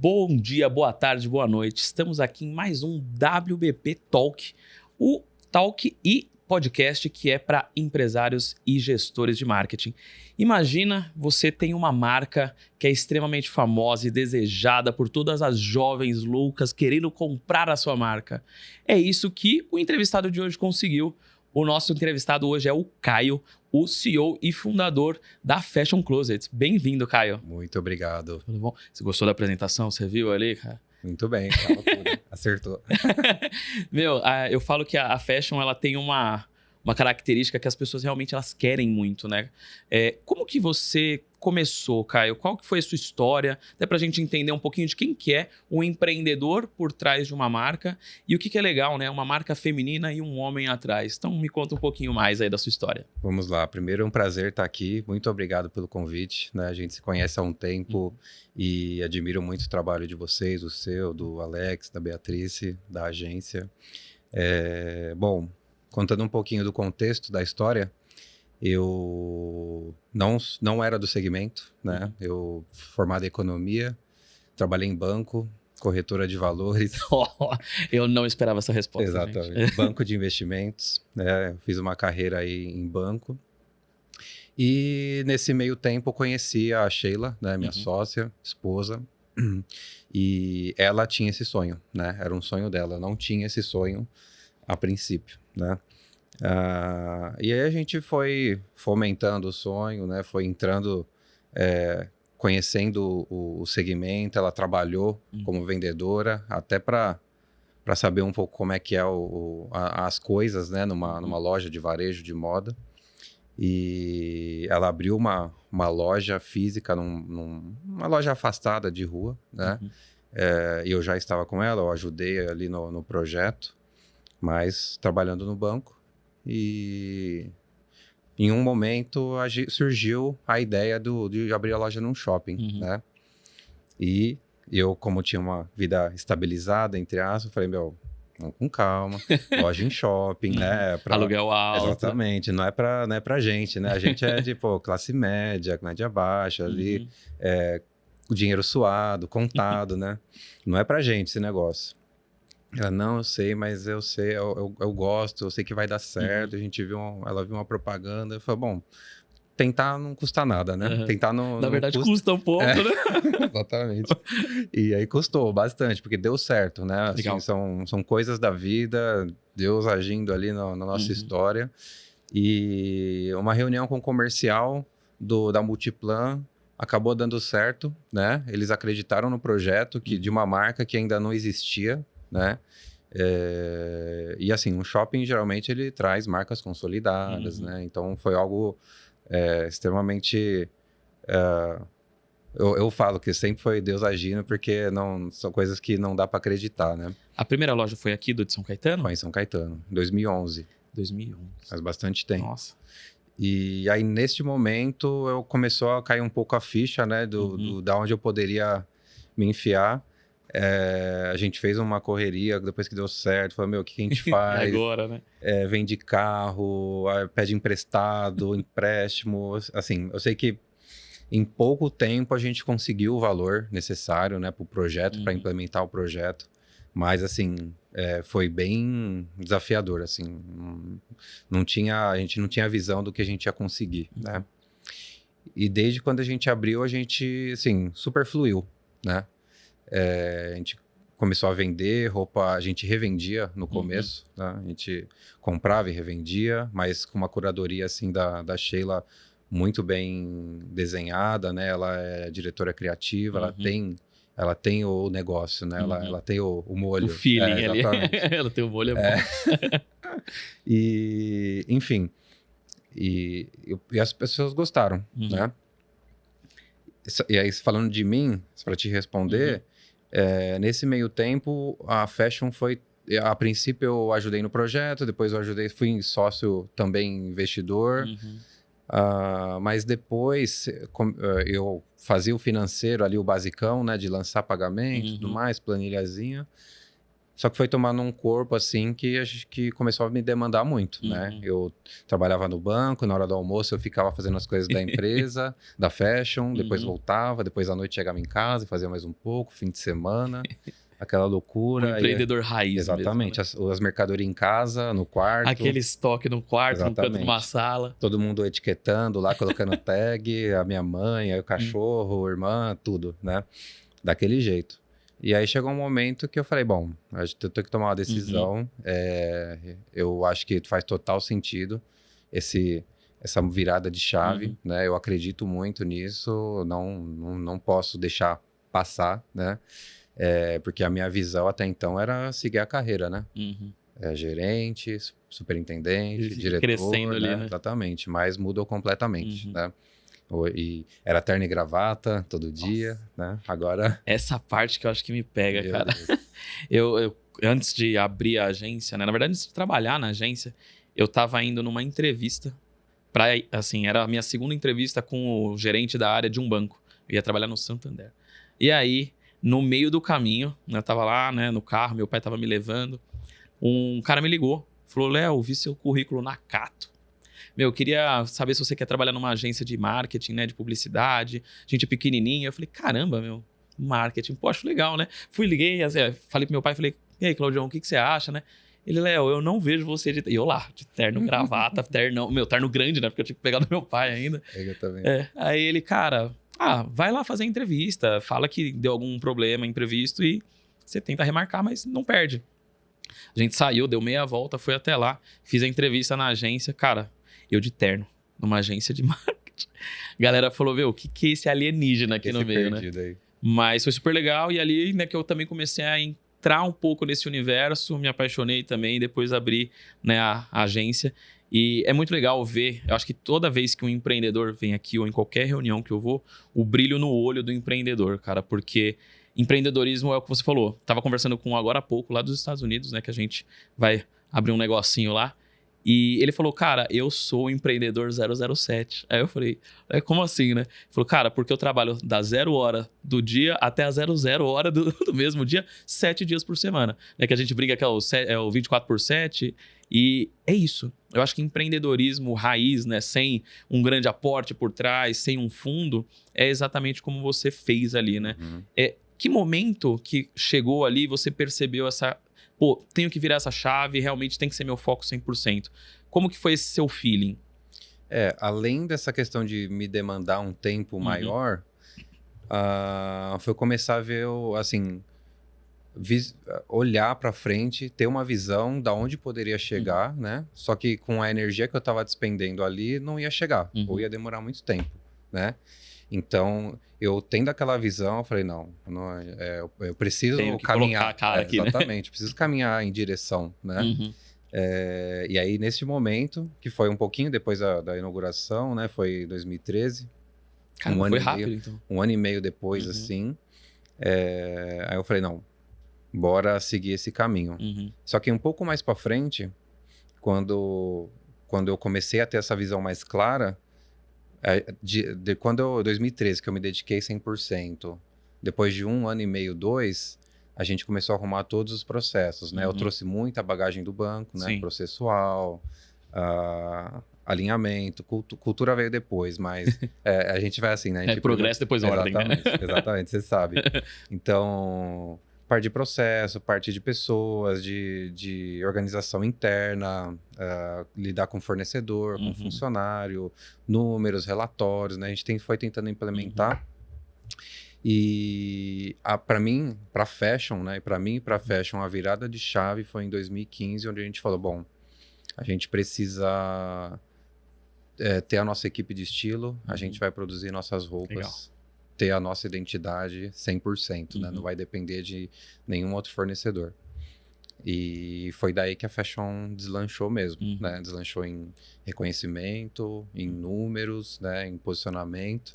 Bom dia, boa tarde, boa noite. Estamos aqui em mais um WBP Talk, o talk e podcast que é para empresários e gestores de marketing. Imagina você tem uma marca que é extremamente famosa e desejada por todas as jovens loucas querendo comprar a sua marca. É isso que o entrevistado de hoje conseguiu. O nosso entrevistado hoje é o Caio, o CEO e fundador da Fashion Closet. Bem-vindo, Caio. Muito obrigado. Tudo bom? Você gostou da apresentação? Você viu ali, cara? Muito bem, tava tudo. Acertou. Eu falo que a Fashion ela tem uma característica que as pessoas realmente elas querem muito, né? Como que você começou, Caio? Qual que foi a sua história? Até pra gente entender um pouquinho de quem que é o empreendedor por trás de uma marca e o que que é legal, né? Uma marca feminina e um homem atrás. Então me conta um pouquinho mais aí da sua história. Vamos lá. Primeiro é um prazer estar aqui. Muito obrigado pelo convite, né? A gente se conhece há um tempo e admiro muito o trabalho de vocês, o seu, do Alex, da Beatrice, da agência. Bom, contando um pouquinho do contexto da história, eu não era do segmento, né? Eu formado em economia, trabalhei em banco, corretora de valores. Eu não esperava essa resposta. Exatamente. Gente. Banco de investimentos, né? Eu fiz uma carreira aí em banco. E nesse meio tempo eu conheci a Sheila, né? Minha sócia, esposa. E ela tinha esse sonho, né? Era um sonho dela. Eu não tinha esse sonho a princípio, né? E aí a gente foi fomentando o sonho, né? Foi entrando, conhecendo o segmento. Ela trabalhou como vendedora, até para saber um pouco como é que é as coisas, né? Numa loja de varejo de moda. E ela abriu uma loja física, numa loja afastada de rua, né? E eu já estava com ela, eu ajudei ali no projeto, mas trabalhando no banco. E em um momento surgiu a ideia de abrir a loja num shopping, né? E eu, como tinha uma vida estabilizada, entre aspas, falei, vamos com calma, loja em shopping, né? Aluguel alto. Exatamente, não é pra gente, né? A gente é de, classe média baixa, ali, o dinheiro suado, contado, né? Não é pra gente esse negócio. Ela, não, eu sei, mas eu sei, eu gosto, eu sei que vai dar certo. Ela viu uma propaganda, eu falei, bom, tentar não custa nada, né? Tentar não. Na verdade, custa um pouco, né? Exatamente. E aí custou bastante, porque deu certo, né? Assim, são coisas da vida, Deus agindo ali na nossa história. E uma reunião com o comercial da Multiplan acabou dando certo, né? Eles acreditaram no projeto de uma marca que ainda não existia, né? E assim, um shopping geralmente ele traz marcas consolidadas, né? Então foi algo extremamente... Eu falo que sempre foi Deus agindo, porque são coisas que não dá para acreditar, né? A primeira loja foi aqui de São Caetano? Foi em São Caetano, 2011. 2011. Faz bastante tempo. Nossa. E aí, neste momento, começou a cair um pouco a ficha, né? Da onde eu poderia me enfiar. A gente fez uma correria depois que deu certo. Falou, o que a gente faz? Agora, né? Vende carro, pede emprestado, empréstimo. Assim, eu sei que em pouco tempo a gente conseguiu o valor necessário, né, para o projeto, para implementar o projeto. Mas, assim, foi bem desafiador, assim. A gente não tinha visão do que a gente ia conseguir, né? E desde quando a gente abriu, a gente, assim, super fluiu, né? A gente começou a vender roupa, a gente revendia no começo, né? A gente comprava e revendia, mas com uma curadoria, assim, da Sheila muito bem desenhada, né? Ela é diretora criativa, ela tem o negócio, né? Ela tem o molho. O feeling ali. Ela tem o molho, é bom. E, enfim, e as pessoas gostaram, né? E aí, falando de mim, para te responder, nesse meio tempo, a Fashion foi... A princípio, eu ajudei no projeto, depois fui sócio também investidor. Mas depois eu fazia o financeiro ali, o basicão, né, de lançar pagamento e tudo mais, planilhazinha. Só que foi tomando um corpo, assim, que começou a me demandar muito, né? Eu trabalhava no banco, na hora do almoço eu ficava fazendo as coisas da empresa, da fashion, depois voltava, depois à noite chegava em casa e fazia mais um pouco, fim de semana, aquela loucura. Um empreendedor raiz exatamente, mesmo, né? as mercadorias em casa, no quarto. Aquele estoque no quarto, no canto de uma sala. Todo mundo etiquetando lá, colocando tag, a minha mãe, aí o cachorro, a irmã, tudo, né? Daquele jeito. E aí chegou um momento que eu falei, bom, eu tenho que tomar uma decisão. Eu acho que faz total sentido essa virada de chave, né? Eu acredito muito nisso, não posso deixar passar, né? Porque a minha visão até então era seguir a carreira, né? Gerente, superintendente, diretor, crescendo ali, né? Exatamente, mas mudou completamente, né? E era terno e gravata todo dia, né? Agora... Essa parte que eu acho que me pega, cara. Eu, antes de abrir a agência, né? Na verdade, antes de trabalhar na agência, eu tava indo numa entrevista assim, era a minha segunda entrevista com o gerente da área de um banco. Eu ia trabalhar no Santander. E aí, no meio do caminho, eu tava lá, né, no carro, meu pai tava me levando, um cara me ligou, falou, Léo, vi seu currículo na Cato. Eu queria saber se você quer trabalhar numa agência de marketing, né, de publicidade, gente pequenininha. Eu falei, caramba, marketing, pô, acho legal, né? Liguei, assim, falei pro meu pai, falei, e aí, Claudião, o que você acha, né? Ele, Léo, eu não vejo você de... E eu lá, de terno, gravata, terno grande, né? Porque eu tinha que pegar do meu pai ainda. Eu também. Aí ele, cara, vai lá fazer a entrevista, fala que deu algum problema imprevisto e você tenta remarcar, mas não perde. A gente saiu, deu meia volta, foi até lá, fiz a entrevista na agência, cara... Eu de terno, numa agência de marketing. A galera falou, o que é esse alienígena aqui no meio, né? Aí. Mas foi super legal. E ali, né, que eu também comecei a entrar um pouco nesse universo. Me apaixonei também. Depois abri, né, a agência. E é muito legal ver. Eu acho que toda vez que um empreendedor vem aqui ou em qualquer reunião que eu vou, o brilho no olho do empreendedor, cara. Porque empreendedorismo é o que você falou. Tava conversando com agora há pouco lá dos Estados Unidos, né? Que a gente vai abrir um negocinho lá. E ele falou, cara, eu sou o empreendedor 007. Aí eu falei, como assim, né? Ele falou, cara, porque eu trabalho da 0 hora do dia até a 00 hora do mesmo dia, 7 dias por semana. Né? Que a gente brinca que é o 24/7. E é isso. Eu acho que empreendedorismo raiz, né? Sem um grande aporte por trás, sem um fundo, é exatamente como você fez ali, né? Que momento que chegou ali você percebeu essa... Pô, tenho que virar essa chave, realmente tem que ser meu foco 100%. Como que foi esse seu feeling? Além dessa questão de me demandar um tempo maior, foi começar a ver, assim, olhar para frente, ter uma visão da onde poderia chegar, né? Só que com a energia que eu estava despendendo ali, não ia chegar, ou ia demorar muito tempo, né? Então, eu tendo aquela visão, eu falei, eu preciso caminhar. Colocar a cara aqui, exatamente, preciso caminhar em direção, né? E aí, nesse momento, que foi um pouquinho depois da inauguração, né? Foi 2013. Caramba, foi rápido, então. Um ano e meio depois, assim. Aí eu falei, não, bora seguir esse caminho. Só que um pouco mais para frente, quando eu comecei a ter essa visão mais clara, 2013, que eu me dediquei 100%, depois de 1 ano e meio, 2, a gente começou a arrumar todos os processos, né? Eu trouxe muita bagagem do banco, né? Processual, alinhamento, cultura veio depois, mas a gente vai assim, né? A gente progresso depois ordem, né? Exatamente, você sabe. Então, parte de processo, parte de pessoas, de organização interna, lidar com fornecedor, com funcionário, números, relatórios, né? A gente foi tentando implementar. E para mim, para fashion, né? Para mim, para fashion, a virada de chave foi em 2015, onde a gente falou, bom, a gente precisa ter a nossa equipe de estilo, a gente vai produzir nossas roupas. Legal. Ter a nossa identidade 100%, né? Não vai depender de nenhum outro fornecedor. E foi daí que a fashion deslanchou mesmo, né? Deslanchou em reconhecimento, em números, né? Em posicionamento.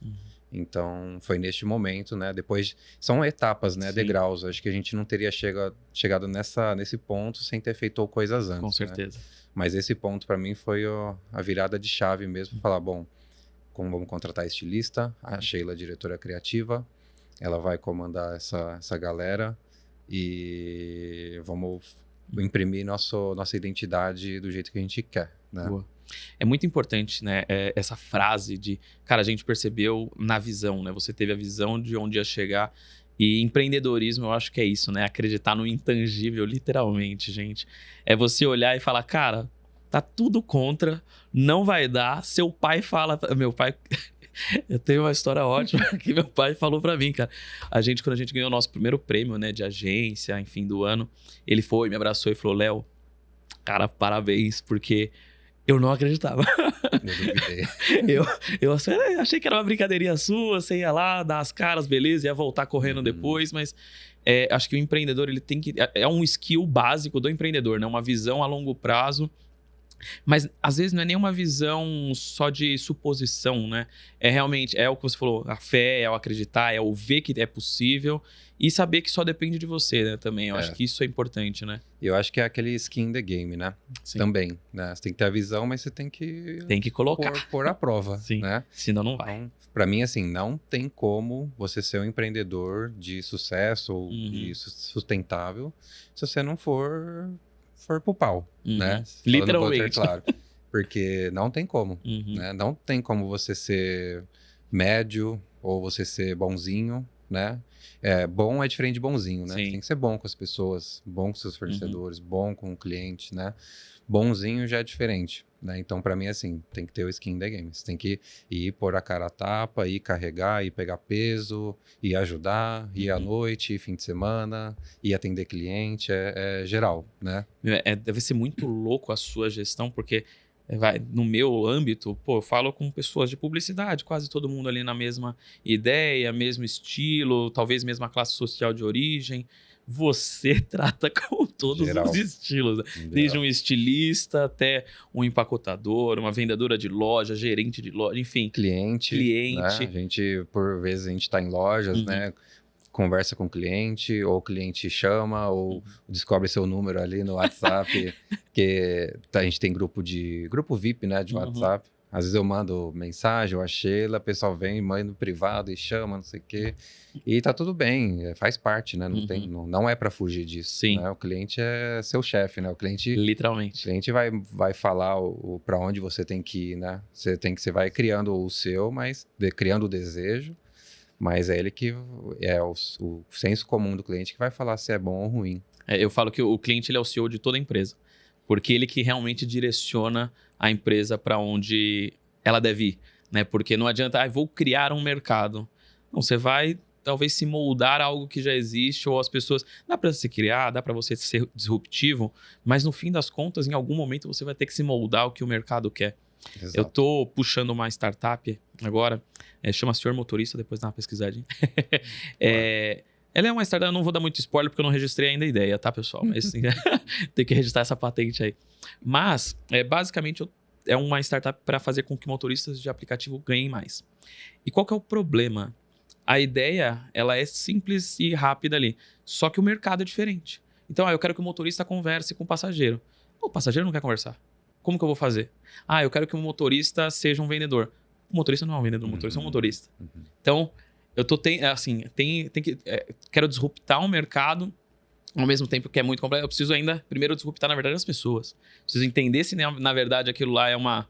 Então, foi neste momento, né? Depois, são etapas, né? Degraus. Acho que a gente não teria chegado nesse ponto sem ter feito coisas antes. Com certeza. Né? Mas esse ponto, para mim, foi a virada de chave mesmo. Falar, bom, como vamos contratar estilista, a Sheila, diretora criativa, ela vai comandar essa galera. e vamos imprimir nossa identidade do jeito que a gente quer, né? Boa. É muito importante, né, essa frase de, cara, a gente percebeu na visão, né? Você teve a visão de onde ia chegar. E empreendedorismo, eu acho que é isso, né? Acreditar no intangível, literalmente, gente. É você olhar e falar, cara, tá tudo contra, não vai dar. Seu pai fala... Meu pai... Eu tenho uma história ótima que meu pai falou pra mim, cara. Quando a gente ganhou o nosso primeiro prêmio, né, de agência, enfim, do ano, ele foi, me abraçou e falou, Léo, cara, parabéns, porque eu não acreditava. Eu duvidei. Eu achei que era uma brincadeirinha sua, você ia lá, dar as caras, beleza, ia voltar correndo depois, mas acho que o empreendedor, ele tem que... É um skill básico do empreendedor, né? Uma visão a longo prazo. Mas às vezes não é nenhuma visão só de suposição, né? É realmente, é o que você falou, a fé, é o acreditar, é o ver que é possível e saber que só depende de você, né? Também, eu acho que isso é importante, né? Eu acho que é aquele skin in the game, né? Sim. Também, né? Você tem que ter a visão, mas você tem que... Tem que colocar. Pôr à prova, Sim, né? Senão não vai. Então, pra mim, assim, não tem como você ser um empreendedor de sucesso ou de sustentável se você não for pro pau, né? Literalmente. Claro. Porque não tem como, né? Não tem como você ser médio ou você ser bonzinho, né? Bom é diferente de bonzinho, né? Sim. Você tem que ser bom com as pessoas, bom com seus fornecedores, bom com o cliente, né? Bonzinho já é diferente, né? Então, pra mim, assim, tem que ter o skin da game. Você tem que ir pôr a cara a tapa, ir carregar, ir pegar peso, ir ajudar, ir à noite, ir fim de semana, ir atender cliente, é geral, né? Deve ser muito louco a sua gestão, porque no meu âmbito, pô, eu falo com pessoas de publicidade, quase todo mundo ali na mesma ideia, mesmo estilo, talvez mesma classe social de origem. Você trata com todos os estilos, né? Desde um estilista até um empacotador, uma vendedora de loja, gerente de loja, enfim. Cliente. Né? A gente, por vezes, a gente está em lojas, né? Conversa com o cliente, ou o cliente chama, ou descobre seu número ali no WhatsApp, que a gente tem grupo VIP, né, de WhatsApp. Às vezes eu mando mensagem, ou a Sheila, o pessoal vem, manda no privado e chama, não sei o quê. E tá tudo bem, faz parte, né? Não é para fugir disso. Sim. Né? O cliente é seu chefe, né? O cliente... Literalmente. O cliente vai falar para onde você tem que ir, né? Você vai criando o seu, mas criando o desejo. Mas é ele que é o senso comum do cliente que vai falar se é bom ou ruim. Eu falo que o cliente, ele é o CEO de toda a empresa. Porque ele que realmente direciona a empresa para onde ela deve ir. Né? Porque não adianta, vou criar um mercado. Não, você vai talvez se moldar a algo que já existe, ou as pessoas... Dá para você criar, dá para você ser disruptivo, mas no fim das contas, em algum momento, você vai ter que se moldar ao que o mercado quer. Exato. Eu tô puxando uma startup agora, chama Senhor Motorista, depois dá uma pesquisadinha. Ela é uma startup, eu não vou dar muito spoiler porque eu não registrei ainda a ideia, tá, pessoal? Mas tem que registrar essa patente aí. Mas, basicamente, é uma startup para fazer com que motoristas de aplicativo ganhem mais. E qual que é o problema? A ideia, ela é simples e rápida ali, só que o mercado é diferente. Então, eu quero que o motorista converse com o passageiro. O passageiro não quer conversar. Como que eu vou fazer? Eu quero que o motorista seja um vendedor. O motorista não é um vendedor, o motorista é um motorista. Então, eu tô quero disruptar o mercado, ao mesmo tempo que é muito complexo. Eu preciso ainda, primeiro, disruptar, na verdade, as pessoas. Preciso entender se, na verdade, aquilo lá é uma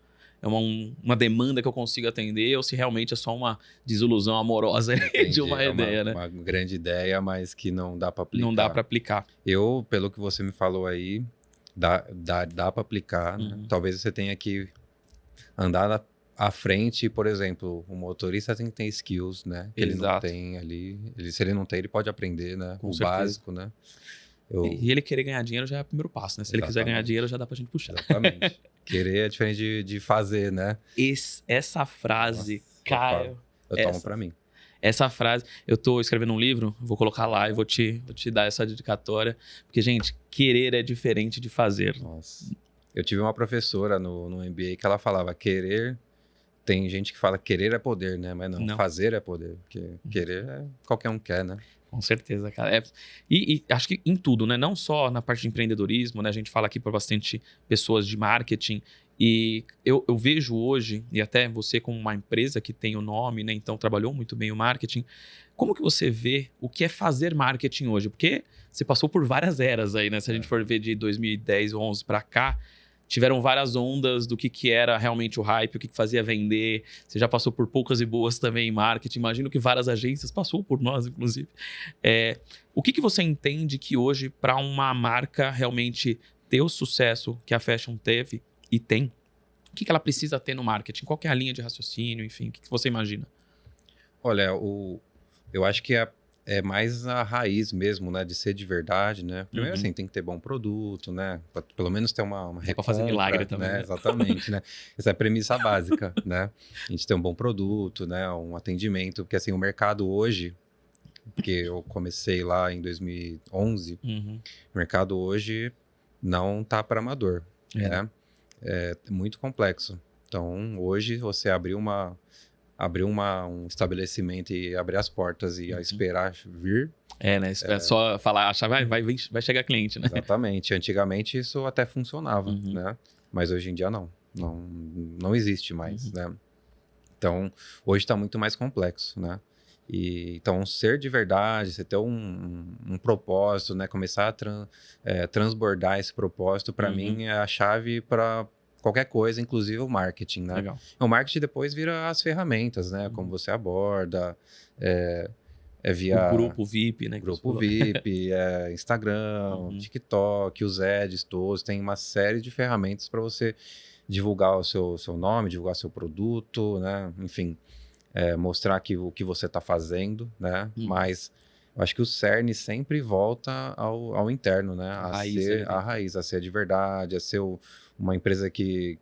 demanda que eu consigo atender ou se realmente é só uma desilusão amorosa de uma ideia, né? Uma grande ideia, mas que não dá para aplicar. Não dá para aplicar. Eu, pelo que você me falou aí, dá para aplicar. Né? Talvez você tenha que andar à frente, por exemplo, o motorista tem que ter skills, né? Que ele não tem ali. Se ele não tem, ele pode aprender, né? Com o certeza. Básico, né? E ele querer ganhar dinheiro já é o primeiro passo, né? Se ele quiser ganhar dinheiro, já dá pra gente puxar. Exatamente. Querer é diferente de fazer, né? Essa frase, cara... Eu tomo pra mim. Essa frase, eu tô escrevendo um livro, vou colocar lá e vou te dar essa dedicatória. Porque, gente, querer é diferente de fazer. Nossa. Eu tive uma professora no MBA que ela falava querer... Tem gente que fala querer é poder, né? Mas não. Fazer é poder. Porque querer qualquer um quer, né? Com certeza, cara. E acho que em tudo, né? Não só na parte de empreendedorismo, né? A gente fala aqui para bastante pessoas de marketing. E eu vejo hoje, e até você como uma empresa que tem o nome, né? Então trabalhou muito bem o marketing. Como que você vê o que é fazer marketing hoje? Porque você passou por várias eras aí, né? Se a gente for ver de 2010, 11 para cá, tiveram várias ondas do que era realmente o hype, o que fazia vender. Você já passou por poucas e boas também em marketing. Imagino que várias agências, passou por nós, inclusive. O que você entende que hoje, para uma marca realmente ter o sucesso que a Fashion teve e tem, o que ela precisa ter no marketing? Qual que é a linha de raciocínio, enfim, o que você imagina? Olha, eu acho que é mais a raiz mesmo, né? De ser de verdade, né? Primeiro, assim, tem que ter bom produto, né? Pra, pelo menos ter uma É para fazer milagre também, né? né? Exatamente, né? Essa é a premissa básica, né? A gente ter um bom produto, né? Um atendimento, porque assim, o mercado hoje, porque eu comecei lá em 2011, o mercado hoje não tá para amador, né? É muito complexo. Então, hoje, você abrir um estabelecimento e abrir as portas e esperar vir. Né? É só falar, achar, vai chegar cliente, né? Exatamente. Antigamente isso até funcionava, né? Mas hoje em dia não. Não existe mais, né? Então, hoje está muito mais complexo, né? Então, ser de verdade, você ter um propósito, né? Começar a transbordar esse propósito, para mim, é a chave para qualquer coisa, inclusive o marketing, né? Legal. O marketing depois vira as ferramentas, né? Como você aborda, via... O grupo VIP, né? Grupo VIP, Instagram, TikTok, os ads todos, tem uma série de ferramentas para você divulgar o seu nome, divulgar seu produto, né? Enfim, mostrar o que você está fazendo, né? Mas eu acho que o cerne sempre volta ao interno, né? A raiz, a ser de verdade, a ser uma empresa que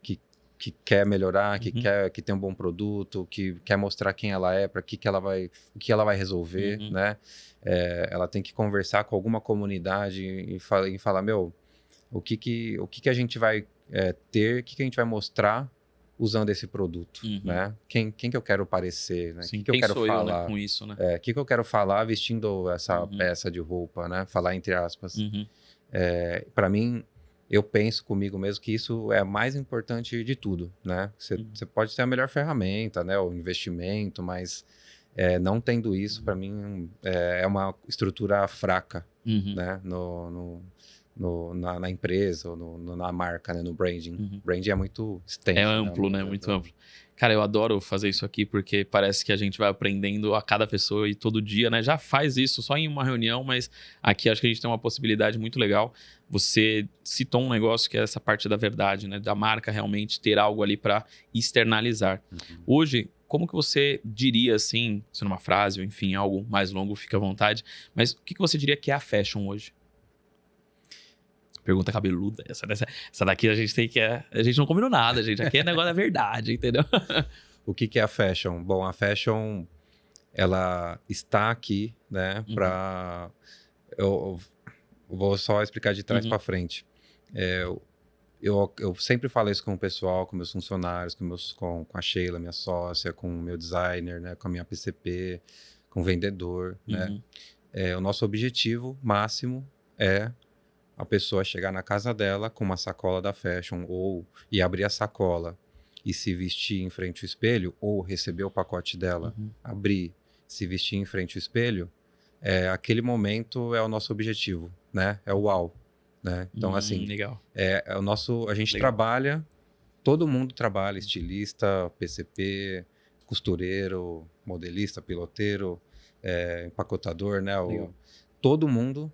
quer melhorar, que tem um bom produto, que quer mostrar quem ela é, para o que ela vai resolver, né? Ela tem que conversar com alguma comunidade e falar, meu, o que a gente vai ter, o que a gente vai mostrar usando esse produto, né? Quem que eu quero parecer, né? Sim, que eu quero sou falar eu, né, com isso, né? o que eu quero falar vestindo essa peça de roupa, né? Falar entre aspas. Para mim, eu penso comigo mesmo que isso é a mais importante de tudo, né? Você pode ter a melhor ferramenta, né? O investimento, mas não tendo isso, para mim, é uma estrutura fraca, né? Na empresa ou na marca, né? No branding. Branding é muito extenso. É amplo, né? Muito amplo. Cara, eu adoro fazer isso aqui porque parece que a gente vai aprendendo a cada pessoa e todo dia, né? Já faz isso só em uma reunião, mas aqui acho que a gente tem uma possibilidade muito legal. Você citou um negócio que é essa parte da verdade, né? Da marca realmente ter algo ali para externalizar. Hoje, como que você diria, assim, se numa frase ou enfim, algo mais longo, fica à vontade, mas o que você diria que é a fashion hoje? Pergunta cabeluda. Essa daqui a gente tem que... A gente não combinou nada, gente. Aqui é negócio da verdade, entendeu? O que é a fashion? Bom, a fashion, ela está aqui, né? Eu vou só explicar de trás para frente. Eu sempre falo isso com o pessoal, com meus funcionários, com a Sheila, minha sócia, com o meu designer, né? Com a minha PCP, com o vendedor, né? O nosso objetivo máximo é a pessoa chegar na casa dela com uma sacola da Fashion e abrir a sacola e se vestir em frente ao espelho ou receber o pacote dela, abrir, se vestir em frente ao espelho, aquele momento é o nosso objetivo, né? É o uau, né? Então, assim, legal. A gente trabalha, todo mundo trabalha, estilista, PCP, costureiro, modelista, piloteiro, empacotador, né? Todo mundo,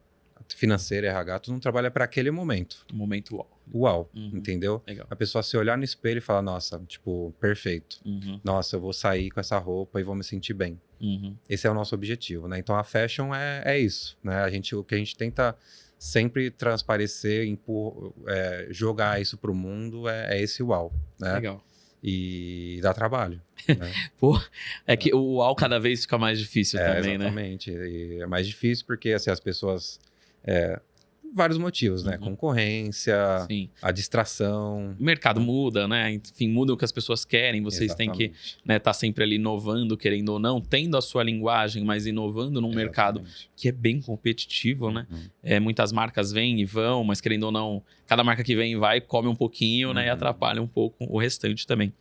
financeiro, RH, todo mundo trabalha para aquele momento. O momento uau. Uau, entendeu? Legal. A pessoa se olhar no espelho e falar, nossa, tipo, perfeito. Nossa, eu vou sair com essa roupa e vou me sentir bem. Esse é o nosso objetivo, né? Então, a fashion é isso, né? O que a gente tenta sempre transparecer, jogar isso pro mundo é esse uau, né? Legal. E dá trabalho, né? Pô, que o uau cada vez fica mais difícil também, exatamente. né? E é mais difícil porque, assim, as pessoas... vários motivos, né? Concorrência, Sim. a distração. O mercado muda, né? Enfim, muda o que as pessoas querem. Vocês têm que tá sempre ali inovando, querendo ou não, tendo a sua linguagem, mas inovando num mercado que é bem competitivo, né? Muitas marcas vêm e vão, mas querendo ou não, cada marca que vem e vai, come um pouquinho, né? E atrapalha um pouco o restante também.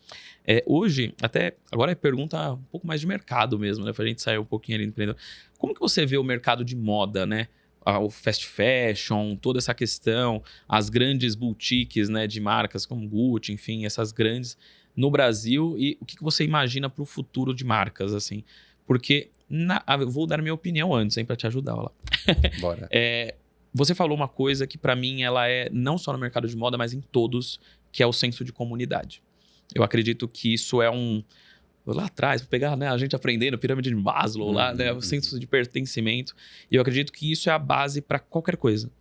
Hoje, até agora é pergunta um pouco mais de mercado mesmo, né? Pra gente sair um pouquinho ali do empreendedor. Como que você vê o mercado de moda, né? O fast fashion, toda essa questão, as grandes boutiques, né, de marcas como Gucci, enfim, essas grandes no Brasil, e o que você imagina para o futuro de marcas, assim? Porque, eu vou dar minha opinião antes, hein, para te ajudar, olha lá. Bora. Você falou uma coisa que para mim ela é não só no mercado de moda, mas em todos, que é o senso de comunidade. Eu acredito que isso é lá atrás, vou pegar, né, a gente aprendendo pirâmide de Maslow lá, né, o senso de pertencimento. E eu acredito que isso é a base para qualquer coisa.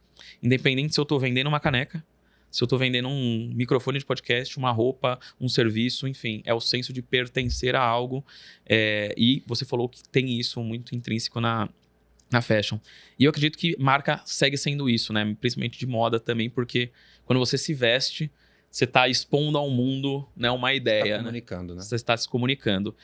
Independente se eu estou vendendo uma caneca, se eu estou vendendo um microfone de podcast, uma roupa, um serviço, enfim, é o senso de pertencer a algo. E você falou que tem isso muito intrínseco na fashion. E eu acredito que marca segue sendo isso, né, principalmente de moda também, porque quando você se veste, você está expondo ao mundo, né, uma ideia. Você está comunicando, né? Você está se comunicando.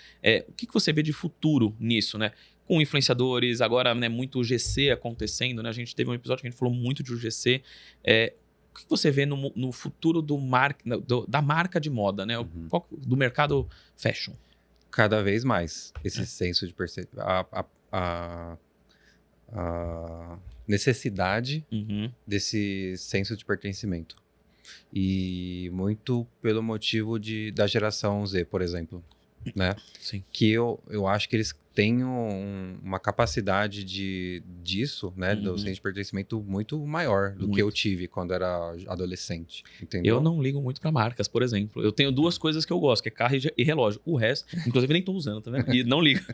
O que você vê de futuro nisso, né? Com influenciadores, agora, né, muito UGC acontecendo, né? A gente teve um episódio que a gente falou muito de UGC. O que você vê no futuro da marca de moda, né? Do mercado fashion? Cada vez mais esse senso de a necessidade desse senso de pertencimento. E muito pelo motivo da geração Z, por exemplo, né? Sim. Que eu acho que eles têm uma capacidade disso, né? Do senso de pertencimento muito maior do que eu tive quando era adolescente, entendeu? Eu não ligo muito para marcas, por exemplo. Eu tenho duas coisas que eu gosto, que é carro e relógio. O resto, inclusive, nem tô usando, tá vendo? E não ligo.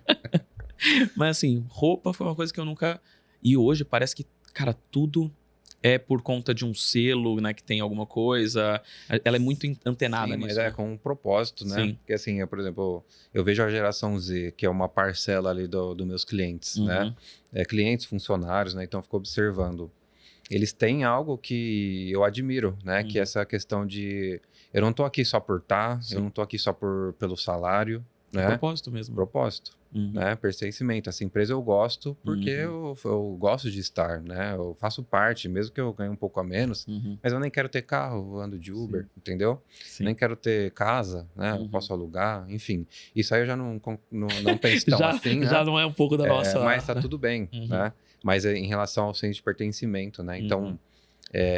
Mas assim, roupa foi uma coisa que eu nunca... E hoje parece que, cara, tudo... é por conta de um selo, né, que tem alguma coisa. Ela é muito antenada nisso. Mas com um propósito, né? Sim. Porque assim, por exemplo, eu vejo a geração Z, que é uma parcela ali dos meus clientes, né? Clientes, funcionários, né? Então, eu fico observando. Eles têm algo que eu admiro, né? Que é essa questão de... Eu não tô aqui só por estar, eu não tô aqui só pelo salário, né? Propósito mesmo. Propósito. Né? Pertencimento. Essa empresa eu gosto porque eu gosto de estar, né? Eu faço parte, mesmo que eu ganhe um pouco a menos, mas eu nem quero ter carro, eu ando de Uber, entendeu? Nem quero ter casa, né? Eu posso alugar, enfim. Isso aí eu já não penso tão assim, já né? não é um pouco da nossa... Mas tá tudo bem, né? Mas em relação ao senso de pertencimento, né? Então,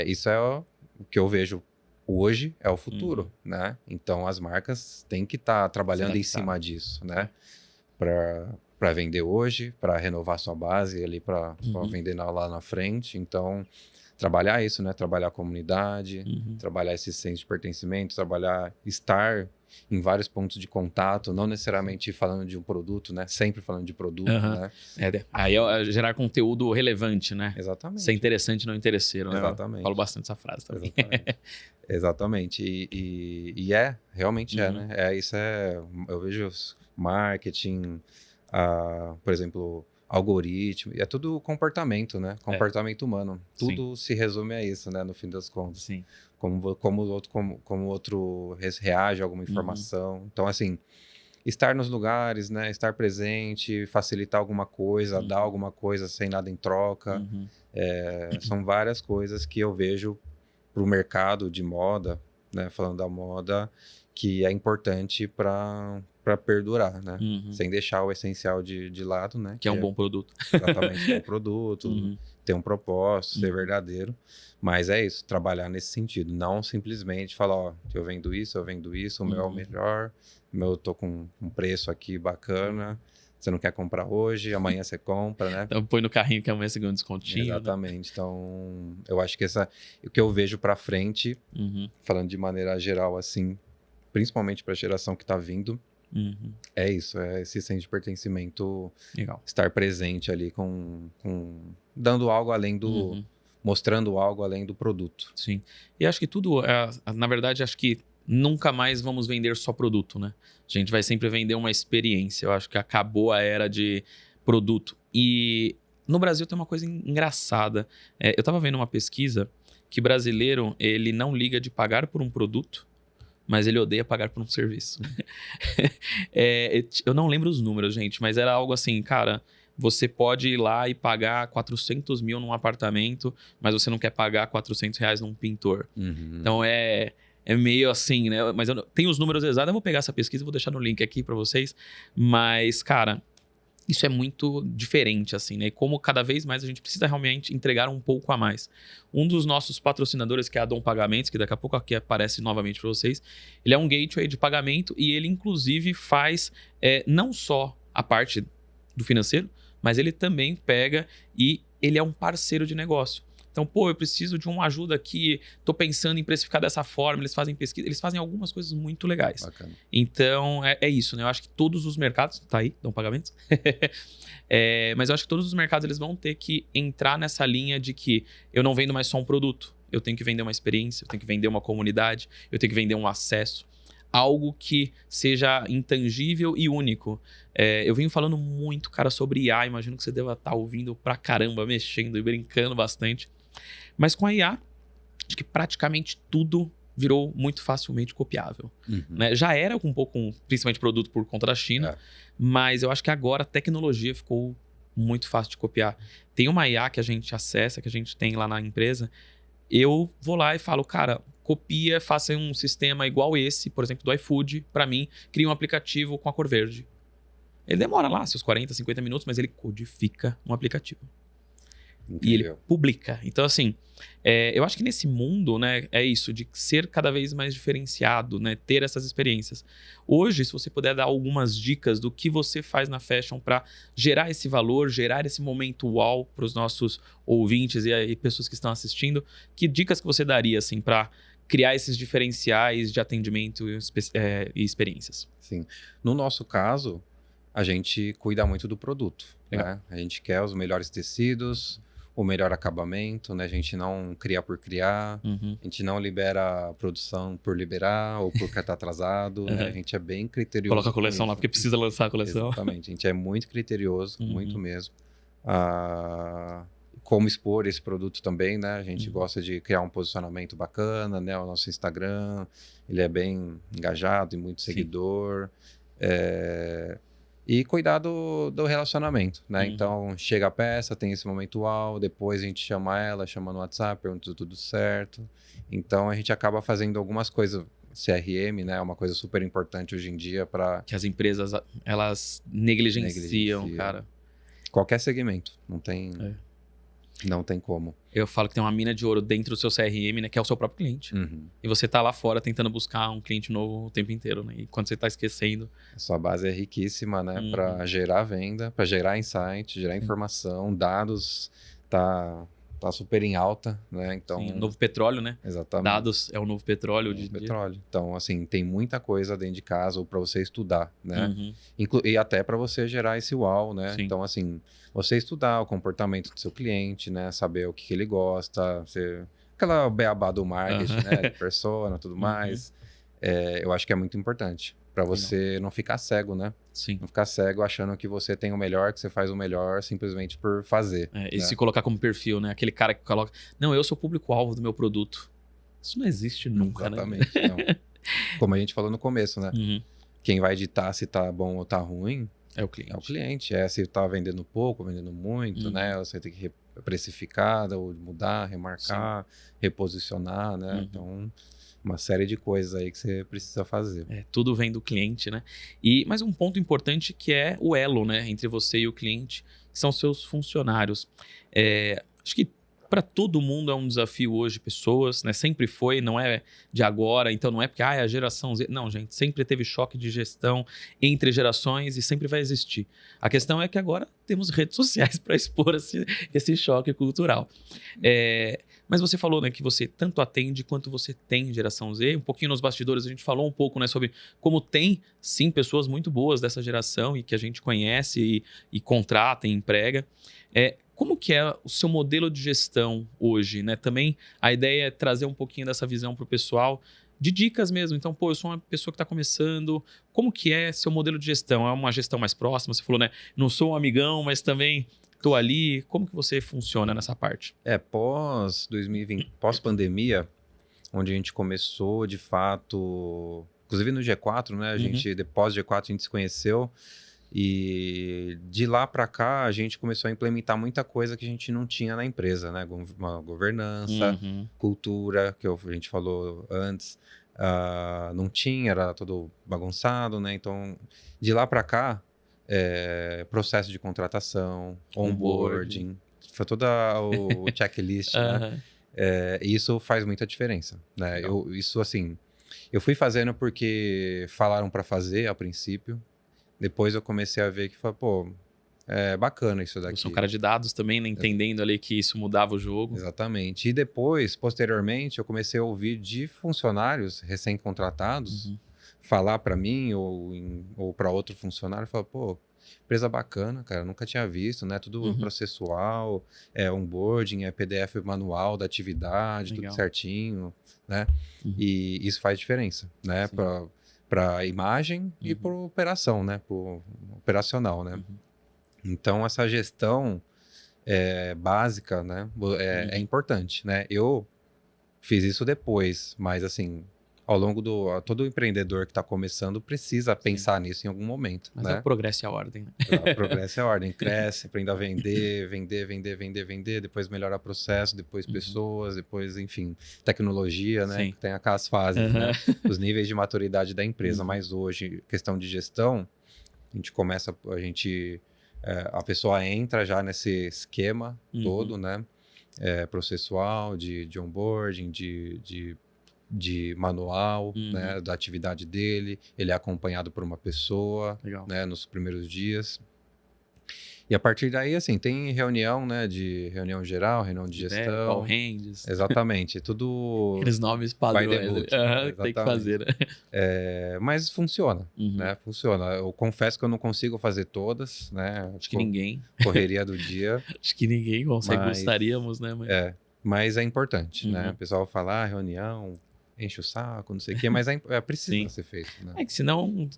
isso é o que eu vejo hoje, é o futuro, né? Então, as marcas têm que estar trabalhando em cima disso, né? Para vender hoje, para renovar sua base ali, para vender lá na frente. Então, trabalhar isso, né? Trabalhar a comunidade, trabalhar esse senso de pertencimento, estar em vários pontos de contato, não necessariamente falando de um produto, né? Sempre falando de produto, né? Aí é gerar conteúdo relevante, né? Exatamente. Ser interessante, não interesseiro, né? Exatamente. Eu falo bastante essa frase também. Exatamente. E realmente né? Eu vejo marketing, por exemplo, algoritmo, é tudo comportamento, né? Comportamento humano. Tudo se resume a isso, né? No fim das contas. Sim. Como o outro reage a alguma informação. Então, assim, estar nos lugares, né? Estar presente, facilitar alguma coisa, dar alguma coisa sem nada em troca. São várias coisas que eu vejo para o mercado de moda, né? Falando da moda, que é importante para perdurar, né? Sem deixar o essencial de lado, né? Que é um bom produto. Exatamente, é um produto, ter um propósito, ser verdadeiro. Mas é isso, trabalhar nesse sentido. Não simplesmente falar, ó, eu vendo isso, o meu é o melhor, o meu eu tô com um preço aqui bacana, você não quer comprar hoje, amanhã você compra, né? Então põe no carrinho que amanhã você ganha um descontinho. Exatamente. Né? Então, eu acho que o que eu vejo para frente, falando de maneira geral assim, principalmente para a geração que está vindo, é isso, é esse senso de pertencimento, estar presente ali dando algo além do, mostrando algo além do produto. Sim, e acho que tudo, na verdade, acho que nunca mais vamos vender só produto, né? A gente vai sempre vender uma experiência, eu acho que acabou a era de produto. E no Brasil tem uma coisa engraçada. Eu estava vendo uma pesquisa que brasileiro, ele não liga de pagar por um produto, mas ele odeia pagar por um serviço. Eu não lembro os números, gente, mas era algo assim, cara, você pode ir lá e pagar 400 mil num apartamento, mas você não quer pagar 400 reais num pintor. Então é meio assim, né? Mas eu tenho os números exatos, eu vou pegar essa pesquisa e vou deixar no link aqui para vocês. Mas, cara, isso é muito diferente, assim, né? E como cada vez mais a gente precisa realmente entregar um pouco a mais. Um dos nossos patrocinadores, que é a Dom Pagamentos, que daqui a pouco aqui aparece novamente para vocês, ele é um gateway de pagamento e ele, inclusive, faz não só a parte do financeiro, mas ele também pega e ele é um parceiro de negócio. Então, eu preciso de uma ajuda aqui, tô pensando em precificar dessa forma, eles fazem pesquisa, eles fazem algumas coisas muito legais. Bacana. Então, é isso, né? Eu acho que todos os mercados, tá aí, Dom Pagamentos, mas eu acho que todos os mercados eles vão ter que entrar nessa linha de que eu não vendo mais só um produto, eu tenho que vender uma experiência, eu tenho que vender uma comunidade, eu tenho que vender um acesso, algo que seja intangível e único. Eu venho falando muito, cara, sobre IA, imagino que você deva estar ouvindo pra caramba, mexendo e brincando bastante. Mas com a IA, acho que praticamente tudo virou muito facilmente copiável. Né? Já era um pouco, principalmente produto por conta da China, mas eu acho que agora a tecnologia ficou muito fácil de copiar. Tem uma IA que a gente acessa, que a gente tem lá na empresa, eu vou lá e falo, cara, copia, faça um sistema igual esse, por exemplo, do iFood, para mim, cria um aplicativo com a cor verde. Ele demora lá seus 40, 50 minutos, mas ele codifica um aplicativo. Incrível. E ele publica. Então, assim, eu acho que nesse mundo, né, é isso, de ser cada vez mais diferenciado, né, ter essas experiências. Hoje, se você puder dar algumas dicas do que você faz na Fashion para gerar esse valor, gerar esse momento uau para os nossos ouvintes e pessoas que estão assistindo, que dicas que você daria, assim, para criar esses diferenciais de atendimento e experiências? Sim. No nosso caso, a gente cuida muito do produto, né? A gente quer os melhores tecidos, o melhor acabamento, né? A gente não cria por criar, a gente não libera a produção por liberar ou porque tá atrasado, né? A gente é bem criterioso. Coloca a coleção lá porque precisa lançar a coleção. Exatamente, a gente é muito criterioso, muito mesmo. Como expor esse produto também, né? A gente gosta de criar um posicionamento bacana, né? O nosso Instagram, ele é bem engajado e muito seguidor. E cuidar do relacionamento, né? Então, chega a peça, tem esse momento uau, depois a gente chama ela, chama no WhatsApp, pergunta se tudo certo. Então, a gente acaba fazendo algumas coisas. CRM, né? É uma coisa super importante hoje em dia para... Que as empresas, elas negligenciam, cara. Qualquer segmento, não tem... Não tem como. Eu falo que tem uma mina de ouro dentro do seu CRM, né? Que é o seu próprio cliente. E você tá lá fora tentando buscar um cliente novo o tempo inteiro, né? E quando você tá esquecendo... A sua base é riquíssima, né? Para gerar venda, para gerar insight, gerar informação, dados, tá super em alta, né? Então... Sim, novo petróleo, né? Exatamente. Dados é o novo petróleo de petróleo. Então, assim, tem muita coisa dentro de casa para você estudar, né? E até para você gerar esse uau, né? Sim. Então, assim, você estudar o comportamento do seu cliente, né? Saber o que ele gosta, aquela beabá do marketing, né? De persona, tudo mais. Eu acho que é muito importante para você não ficar cego, né? Sim. Não ficar cego achando que você tem o melhor, que você faz o melhor simplesmente por fazer. E né? se colocar como perfil, né? Aquele cara que coloca... Não, eu sou o público-alvo do meu produto. Isso não existe nunca, Exatamente. Né? Não. Como a gente falou no começo, né? Quem vai ditar se tá bom ou tá ruim é o cliente. É o cliente. Se tá vendendo pouco, vendendo muito, né? Você tem que precificar, ou mudar, remarcar, reposicionar, né? Então... uma série de coisas aí que você precisa fazer. Tudo vem do cliente, né? Mas um ponto importante que é o elo, né? Entre você e o cliente, que são seus funcionários. Acho que para todo mundo é um desafio hoje, pessoas, né? Sempre foi, não é de agora, então não é porque é a geração Z. Não, gente, sempre teve choque de gestão entre gerações e sempre vai existir. A questão é que agora temos redes sociais para expor esse choque cultural. Mas você falou, né, que você tanto atende quanto você tem geração Z. Um pouquinho nos bastidores a gente falou um pouco, né, sobre como tem, sim, pessoas muito boas dessa geração e que a gente conhece e contrata e emprega. Como que é o seu modelo de gestão hoje, né? Também a ideia é trazer um pouquinho dessa visão para o pessoal, de dicas mesmo. Então, eu sou uma pessoa que está começando. Como que é seu modelo de gestão? É uma gestão mais próxima? Você falou, né? Não sou um amigão, mas também conectou ali? Como que você funciona nessa parte? Pós 2020, pós-pandemia, onde a gente começou, de fato... Inclusive no G4, né? Depois do G4, a gente se conheceu. E de lá para cá, a gente começou a implementar muita coisa que a gente não tinha na empresa, né? Uma governança, cultura, que a gente falou antes. Não tinha, era todo bagunçado, né? Então, de lá para cá, processo de contratação, onboarding, foi toda o checklist, né? Isso faz muita diferença, né? Isso, assim, eu fui fazendo porque falaram para fazer a princípio. Depois eu comecei a ver que, pô, é bacana isso daqui. Você é um cara de dados também, né? Entendendo ali que isso mudava o jogo. Exatamente. E depois, posteriormente, eu comecei a ouvir de funcionários recém-contratados falar para mim ou para outro funcionário, falar, pô, empresa bacana, cara, nunca tinha visto, né? Tudo processual, onboarding, PDF manual da atividade, tudo certinho, né? E isso faz diferença, né? Para a imagem e para operação, né? Para operacional, né? Então, essa gestão básica, né? É importante, né? Eu fiz isso depois, mas assim, ao longo todo empreendedor que está começando precisa pensar nisso em algum momento, mas né? o progresso é a ordem, né? O progresso é a ordem, cresce, aprende a vender, depois melhora o processo, depois pessoas, depois, enfim, tecnologia, né? Sim. Tem aquelas fases, né? Os níveis de maturidade da empresa, mas hoje, questão de gestão, a pessoa entra já nesse esquema todo, né? Processual, de onboarding, de manual, né, da atividade dele, ele é acompanhado por uma pessoa, né, nos primeiros dias. E a partir daí, assim, tem reunião, né, reunião geral, reunião de gestão. All hands. Exatamente, tudo... Aqueles nomes padrões. Tem que fazer, né? Mas funciona, né, funciona. Eu confesso que eu não consigo fazer todas, né. Acho que ninguém. Correria do dia. Acho que ninguém consegue, gostaríamos, né? Mas é importante, né, o pessoal fala, reunião... enche o saco, não sei o quê, mas precisa ser feito, né? Que senão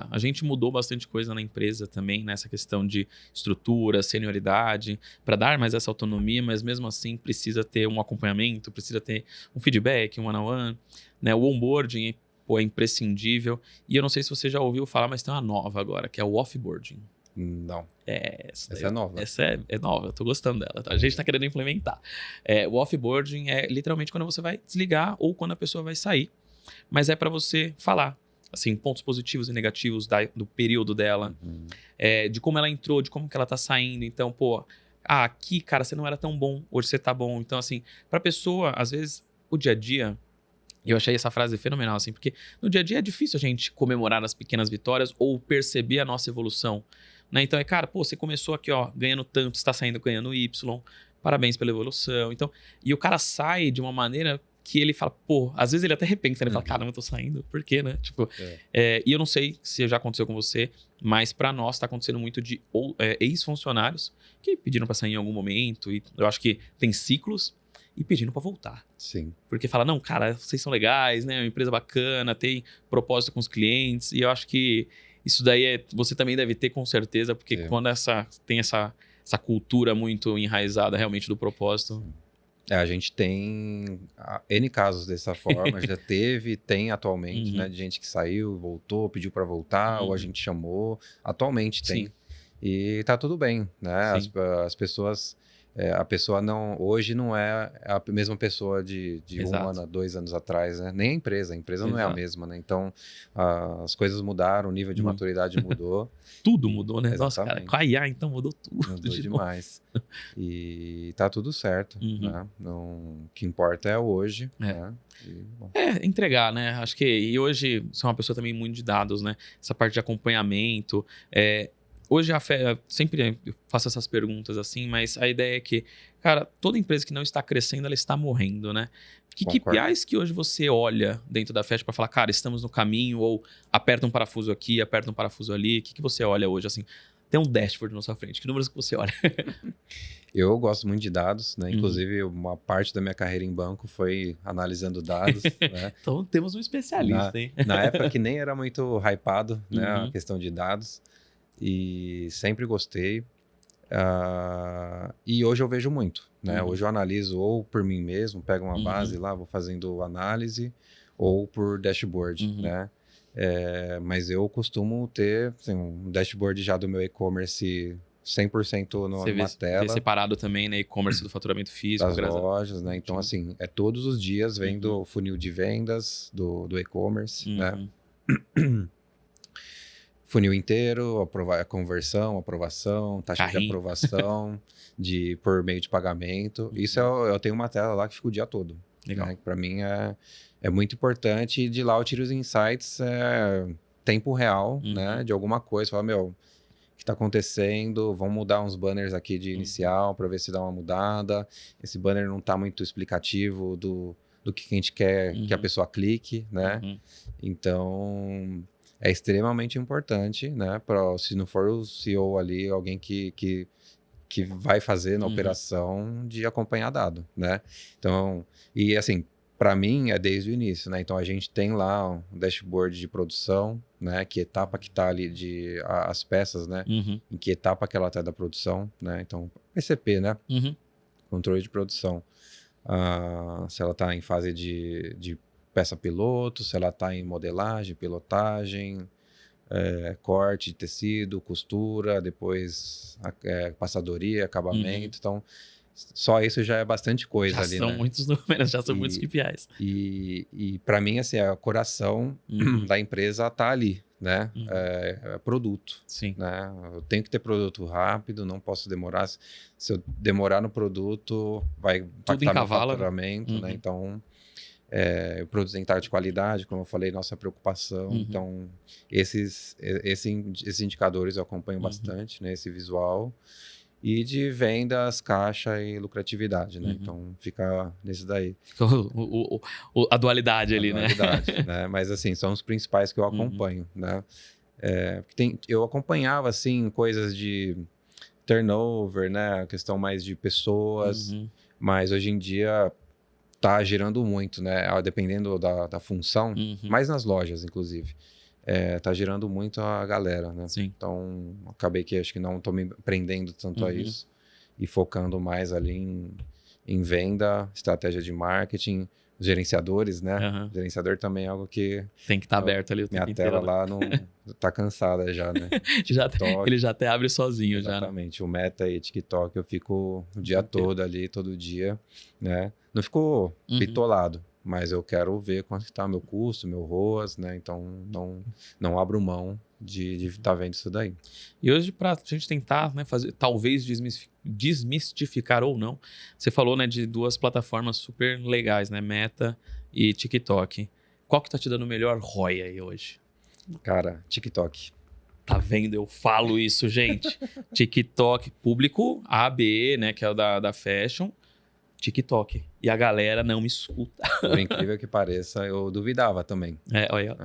a gente mudou bastante coisa na empresa também, nessa questão de estrutura, senioridade, para dar mais essa autonomia, mas mesmo assim precisa ter um acompanhamento, precisa ter um feedback, um one-on-one, né? O onboarding é imprescindível. E eu não sei se você já ouviu falar, mas tem uma nova agora, que é o offboarding. Não. Essa é nova. Essa é nova, eu tô gostando dela. Tá? A gente tá querendo implementar. O offboarding é literalmente quando você vai desligar ou quando a pessoa vai sair. Mas é para você falar, assim, pontos positivos e negativos do período dela, de como ela entrou, de como que ela tá saindo. Então, pô, aqui, cara, você não era tão bom, hoje você tá bom. Então, assim, pra pessoa, às vezes, o dia a dia... Eu achei essa frase fenomenal, assim, porque no dia a dia é difícil a gente comemorar as pequenas vitórias ou perceber a nossa evolução, né? Então cara, pô, você começou aqui, ó, ganhando tanto, está saindo ganhando Y, parabéns pela evolução. Então, e o cara sai de uma maneira que ele fala, pô, às vezes ele até repensa, ele fala, caramba, eu tô saindo, por quê, né? Tipo, e eu não sei se já aconteceu com você, mas pra nós tá acontecendo muito de ex-funcionários que pediram pra sair em algum momento, e eu acho que tem ciclos, e pedindo para voltar. Sim. Porque fala, não, cara, vocês são legais, né? É uma empresa bacana, tem propósito com os clientes. E eu acho que isso daí você também deve ter com certeza, porque quando tem essa cultura muito enraizada realmente do propósito. A gente tem N casos dessa forma, já tem atualmente, né? De gente que saiu, voltou, pediu para voltar, ou a gente chamou. Atualmente tem. Sim. E tá tudo bem, né? As pessoas... a pessoa hoje não é a mesma pessoa de 1 ano, 2 anos atrás, né? Nem a empresa não é a mesma, né? Então, as coisas mudaram, o nível de maturidade mudou. Tudo mudou, né? Exatamente. Nossa, cara, com a IA, então mudou tudo. Mudou demais. E tá tudo certo, né? O que importa é o hoje, né? Entregar, né? Acho que... E hoje, você é uma pessoa também muito de dados, né? Essa parte de acompanhamento, hoje sempre eu faço essas perguntas assim, mas a ideia é que, cara, toda empresa que não está crescendo, ela está morrendo, né? Que KPIs que hoje você olha dentro da Fast para falar, cara, estamos no caminho, ou aperta um parafuso aqui, aperta um parafuso ali, o que você olha hoje, assim? Tem um dashboard na sua frente, que números que você olha? Eu gosto muito de dados, né? Inclusive, uma parte da minha carreira em banco foi analisando dados, né? Então, temos um especialista, hein? Na época que nem era muito hypado, né? A questão de dados. E sempre gostei. E hoje eu vejo muito, né? Uhum. Hoje eu analiso ou por mim mesmo, pego uma base lá, vou fazendo análise, ou por dashboard, né? Mas eu costumo ter assim, um dashboard já do meu e-commerce 100% Você numa vê tela separado também, né? E-commerce do faturamento físico. das lojas, né? Então, assim, é todos os dias vendo o funil de vendas do e-commerce, né? Funil inteiro, a conversão, aprovação, taxa de aprovação por meio de pagamento. Isso eu tenho uma tela lá que fica o dia todo. Legal. Né? Para mim é muito importante. E de lá eu tiro os insights tempo real, né? De alguma coisa. Fala, meu, o que está acontecendo? Vamos mudar uns banners aqui de inicial para ver se dá uma mudada. Esse banner não está muito explicativo do que a gente quer que a pessoa clique, né? Então... é extremamente importante, né? Se não for o CEO ali, alguém que vai fazer na operação de acompanhar dado, né? Então, e assim, para mim é desde o início, né? Então a gente tem lá um dashboard de produção, né? Que etapa que tá ali as peças, né? Em que etapa que ela tá da produção, né? Então, PCP, né? Controle de produção. Se ela tá em fase de peça piloto, se ela está em modelagem, pilotagem, corte de tecido, costura, depois passadoria, acabamento. Então, só isso já é bastante coisa já ali, são né? muitos números, já são muitos KPIs. E para mim, assim, o coração da empresa está ali, né? É produto. Sim. Né? Eu tenho que ter produto rápido, não posso demorar. Se eu demorar no produto, vai impactar meu faturamento, né? Então... produtos dentários de qualidade, como eu falei, nossa preocupação. Então, esses indicadores eu acompanho bastante, né? Esse visual. E de vendas, caixa e lucratividade, né? Então, fica nesse daí. A dualidade ali, né? né? Mas, assim, são os principais que eu acompanho, né? Eu acompanhava, assim, coisas de turnover, né? A questão mais de pessoas. Mas, hoje em dia... tá girando muito, né? Dependendo da função, mais nas lojas, inclusive. Tá girando muito a galera, né? Sim. Então, acabei que acho que não tô me prendendo tanto a isso e focando mais ali em venda, estratégia de marketing, os gerenciadores, né? O gerenciador também é algo que... tem que estar aberto ali o tempo inteiro. Minha tela lá não tá cansada já, né? Ele já até abre sozinho. Exatamente. Já, né? O Meta e TikTok eu fico o dia todo ali, todo dia, né? Não ficou bitolado, mas eu quero ver quanto está meu custo, meu ROAS, né? Então, não abro mão de estar vendo isso daí. E hoje, para a gente tentar, né, fazer, talvez desmistificar ou não, você falou, né, de duas plataformas super legais, né? Meta e TikTok. Qual que tá te dando o melhor ROI aí hoje? Cara, TikTok. Tá vendo? Eu falo isso, gente. TikTok, público A, B, né, que é o da Fashion. TikTok. E a galera não me escuta. Por incrível que pareça, eu duvidava também. Olha.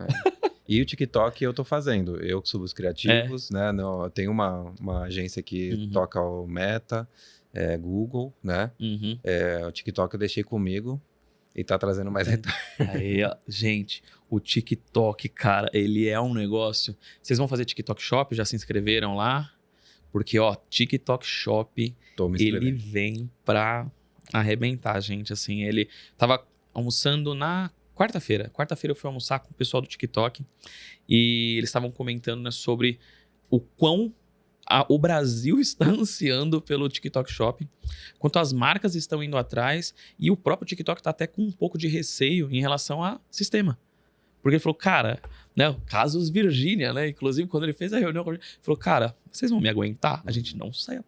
E o TikTok eu tô fazendo. Eu que subo os criativos, né? Eu tenho uma agência que toca o Meta, Google, né? O TikTok eu deixei comigo e tá trazendo mais retorno. Aí, ó, gente, o TikTok, cara, ele é um negócio... Vocês vão fazer TikTok Shop? Já se inscreveram lá? Porque, ó, TikTok Shop, ele vem pra... arrebentar, gente, assim, ele tava almoçando na quarta-feira eu fui almoçar com o pessoal do TikTok e eles estavam comentando, né, sobre o quão o Brasil está ansiando pelo TikTok Shop, quanto as marcas estão indo atrás e o próprio TikTok tá até com um pouco de receio em relação a sistema, porque ele falou, cara, né, casos Virgínia, né, inclusive quando ele fez a reunião, ele falou, cara, vocês vão me aguentar? A gente não sei,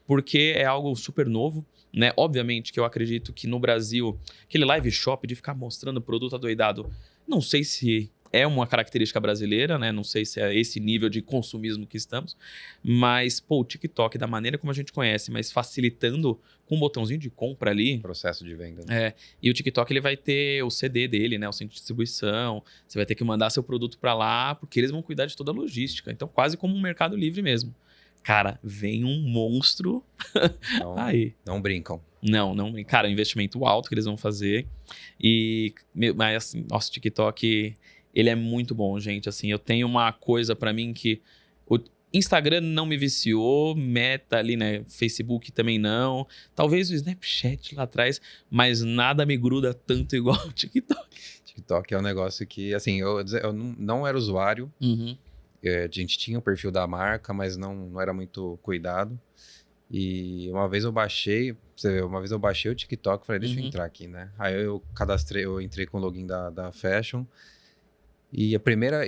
porque é algo super novo, né? Obviamente que eu acredito que no Brasil, aquele live shop de ficar mostrando produto adoidado, não sei se é uma característica brasileira, né? Não sei se é esse nível de consumismo que estamos, mas, pô, o TikTok, da maneira como a gente conhece, mas facilitando com um botãozinho de compra ali... processo de venda. Né? E o TikTok, ele vai ter o CD dele, né? O centro de distribuição, você vai ter que mandar seu produto para lá, porque eles vão cuidar de toda a logística. Então, quase como um Mercado Livre mesmo. Cara, vem um monstro aí. Não brincam. Não. Cara, investimento alto que eles vão fazer. Mas, assim, nosso TikTok, ele é muito bom, gente. Assim, eu tenho uma coisa pra mim que Instagram não me viciou, Meta ali, né? Facebook também não. Talvez o Snapchat lá atrás, mas nada me gruda tanto igual o TikTok. TikTok é um negócio que, assim, eu não era usuário. Uhum. A gente tinha o perfil da marca, mas não era muito cuidado. E uma vez eu baixei o TikTok, falei, deixa eu entrar aqui, né? Aí eu entrei com o login da Fashion. E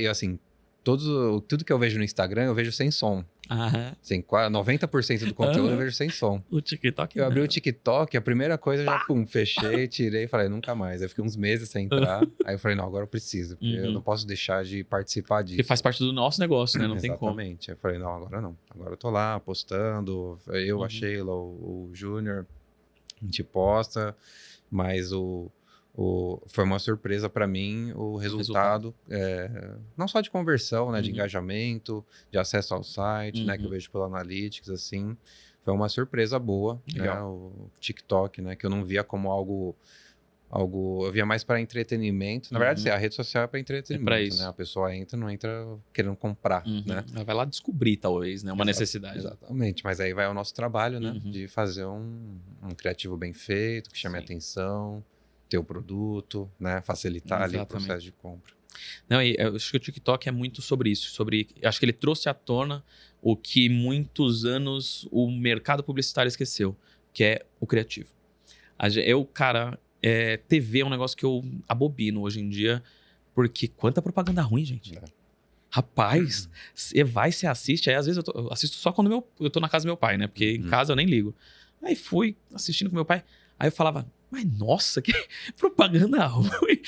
assim, tudo que eu vejo no Instagram, eu vejo sem som. Aham. Assim, 90% do conteúdo eu vejo sem som. O TikTok Eu abri não. o TikTok, a primeira coisa, já fechei, tirei, falei, nunca mais. Aí eu fiquei uns meses sem entrar. Aí eu falei, não, agora eu preciso, porque eu não posso deixar de participar disso. Que faz parte do nosso negócio, né? Não tem como. Exatamente. Aí eu falei, não, agora não. Agora eu tô lá postando, a Sheila, o Júnior, a gente posta, mas foi uma surpresa para mim o resultado. Não só de conversão, né, de engajamento, de acesso ao site, né, que eu vejo pelo Analytics, assim, foi uma surpresa boa, né, o TikTok, né, que eu não via como algo eu via mais para entretenimento. Na verdade, a rede social é para entretenimento, pra isso. né, a pessoa não entra querendo comprar, né. Ela vai lá descobrir, talvez, né, uma necessidade. Exatamente, mas aí vai o nosso trabalho, né, de fazer um criativo bem feito, que chame a atenção, ter o produto, né? Facilitar ali o processo de compra. Não, e eu acho que o TikTok é muito sobre isso, acho que ele trouxe à tona o que muitos anos o mercado publicitário esqueceu, que é o criativo. TV é um negócio que eu abobino hoje em dia, porque quanta propaganda ruim, gente. Rapaz, você assiste, aí às vezes eu assisto só quando eu tô na casa do meu pai, né? Porque em casa eu nem ligo. Aí fui assistindo com meu pai, aí eu falava, mas nossa, que propaganda ruim.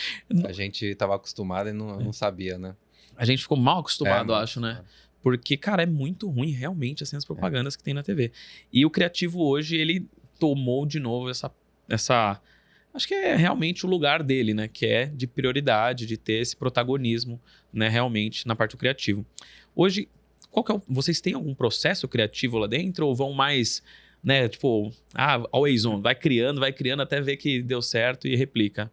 A gente tava acostumado e não sabia, né? A gente ficou mal acostumado, acho, né? Porque, cara, é muito ruim realmente assim, as propagandas que tem na TV. E o criativo hoje, ele tomou de novo essa... Acho que é realmente o lugar dele, né? Que é de prioridade, de ter esse protagonismo, né? Realmente, na parte do criativo. Hoje, vocês têm algum processo criativo lá dentro ou vão mais... né? Tipo, always on, vai criando até ver que deu certo e replica.